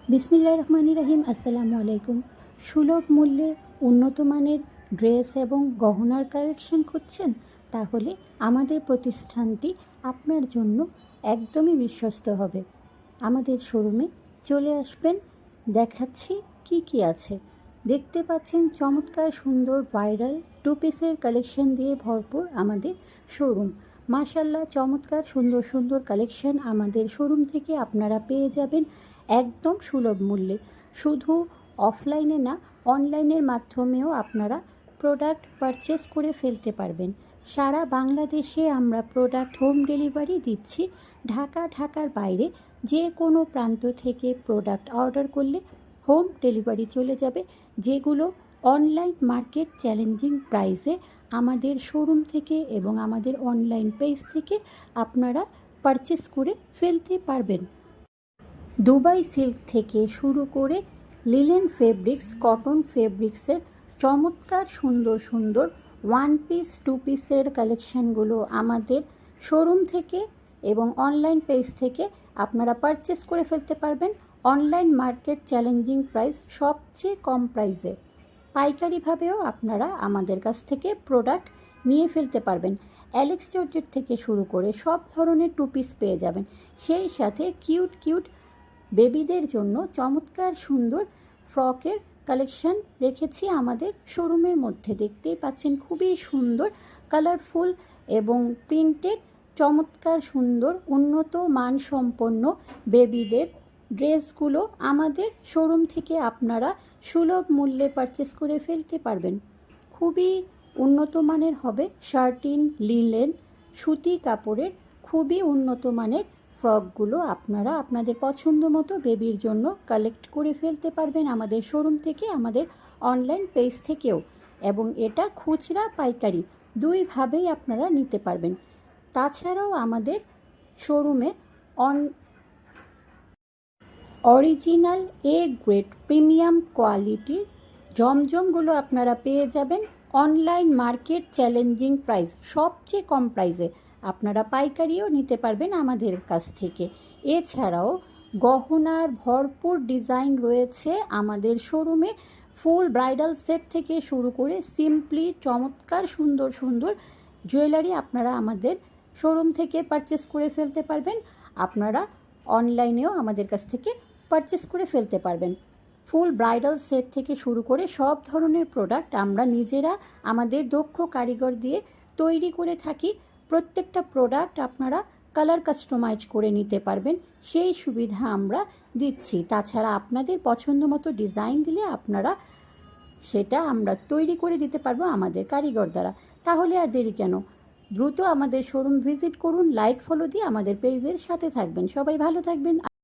বিসমিল্লাহির রহমানির রহিম। আসসালামু আলাইকুম। সুলভ মূল্যে উন্নত মানের ড্রেস এবং গহনার কালেকশন খুঁজছেন? তাহলে আমাদের প্রতিষ্ঠানটি আপনার জন্য একদমই বিশ্বস্ত হবে। আমাদের শোরুমে চলে আসবেন, দেখাচ্ছি কি কি আছে। দেখতে পাচ্ছেন চমৎকার সুন্দর ভাইরাল টু পিসের কালেকশন দিয়ে ভরপুর আমাদের শোরুম। মাশাল্লাহ, চমৎকার সুন্দর সুন্দর কালেকশন আমাদের শোরুম থেকে আপনারা পেয়ে যাবেন একদম সুলভ মূল্যে। শুধু অফলাইনে না, অনলাইনের মাধ্যমেও আপনারা প্রোডাক্ট পারচেস করে ফেলতে পারবেন। সারা বাংলাদেশে আমরা প্রোডাক্ট হোম ডেলিভারি দিচ্ছি। ঢাকার বাইরে যে কোনো প্রান্ত থেকে প্রোডাক্ট অর্ডার করলে হোম ডেলিভারি চলে যাবে, যেগুলো অনলাইন মার্কেট চ্যালেঞ্জিং প্রাইসে আমাদের শোরুম থেকে এবং আমাদের অনলাইন পেজ থেকে আপনারা পারচেস করে ফেলতে পারবেন। দুবাই সিল্ক থেকে শুরু করে লিলেন ফেব্রিক্স, কটন ফেব্রিক্সের চমৎকার সুন্দর সুন্দর ওয়ান পিস টু পিসের কালেকশানগুলো আমাদের শোরুম থেকে এবং অনলাইন পেজ থেকে আপনারা পারচেস করে ফেলতে পারবেন অনলাইন মার্কেট চ্যালেঞ্জিং প্রাইস, সবচেয়ে কম প্রাইসে। পাইকারিভাবেও আপনারা আমাদের কাছ থেকে প্রোডাক্ট নিয়ে ফেলতে পারবেন। অ্যালেক্স জর্জেট থেকে শুরু করে সব ধরনের টু পিস পেয়ে যাবেন। সেই সাথে কিউট বেবিদের জন্য চমৎকার সুন্দর ফ্রকের কালেকশন রেখেছি আমাদের শোরুমের মধ্যে। দেখতেই পাচ্ছেন খুবই সুন্দর কালারফুল এবং প্রিন্টেড চমৎকার সুন্দর উন্নত মানসম্পন্ন বেবিদের ড্রেসগুলো আমাদের শোরুম থেকে আপনারা সুলভ মূল্যে পারচেস করে ফেলতে পারবেন। খুবই উন্নত মানের হবে, শার্টিন, লিলেন, সুতি কাপড়ের খুবই উন্নত মানের ফ্রকগুলো আপনারা আপনাদের পছন্দ মতো বেবির জন্য কালেক্ট করে ফেলতে পারবেন আমাদের শোরুম থেকে, আমাদের অনলাইন পেজ থেকেও। এবং এটা খুচরা পাইকারি দুইভাবেই আপনারা নিতে পারবেন। তাছাড়াও আমাদের শোরুমে অরিজিনাল এ গ্রেড প্রিমিয়াম কোয়ালিটির জমজমগুলো আপনারা পেয়ে যাবেন অনলাইন মার্কেট চ্যালেঞ্জিং প্রাইস, সবচেয়ে কম প্রাইসে আপনারা পাইকারিও নিতে পারবেন আমাদের কাছ থেকে। এছাড়াও গহনার ভরপুর ডিজাইন রয়েছে আমাদের শোরুমে। ফুল ব্রাইডাল সেট থেকে শুরু করে সিম্পলি চমৎকার সুন্দর সুন্দর জুয়েলারি আপনারা আমাদের শোরুম থেকে পারচেস করে ফেলতে পারবেন। আপনারা অনলাইনেও আমাদের কাছ থেকে পারচেস করে ফেলতে পারবেন। ফুল ব্রাইডাল সেট থেকে শুরু করে সব ধরনের প্রোডাক্ট আমরা নিজেরা আমাদের দক্ষ কারিগর দিয়ে তৈরি করে থাকি। প্রত্যেকটা প্রোডাক্ট আপনারা কালার কাস্টমাইজ করে নিতে পারবেন, সেই সুবিধা আমরা দিচ্ছি। তাছাড়া আপনাদের পছন্দ মতো ডিজাইন দিলে আপনারা সেটা আমরা তৈরি করে দিতে পারবো আমাদের কারিগর দ্বারা। তাহলে আর দেরি কেন, দ্রুত আমাদের শোরুম ভিজিট করুন, লাইক ফলো দিয়ে আমাদের পেজের সাথে থাকবেন। সবাই ভালো থাকবেন।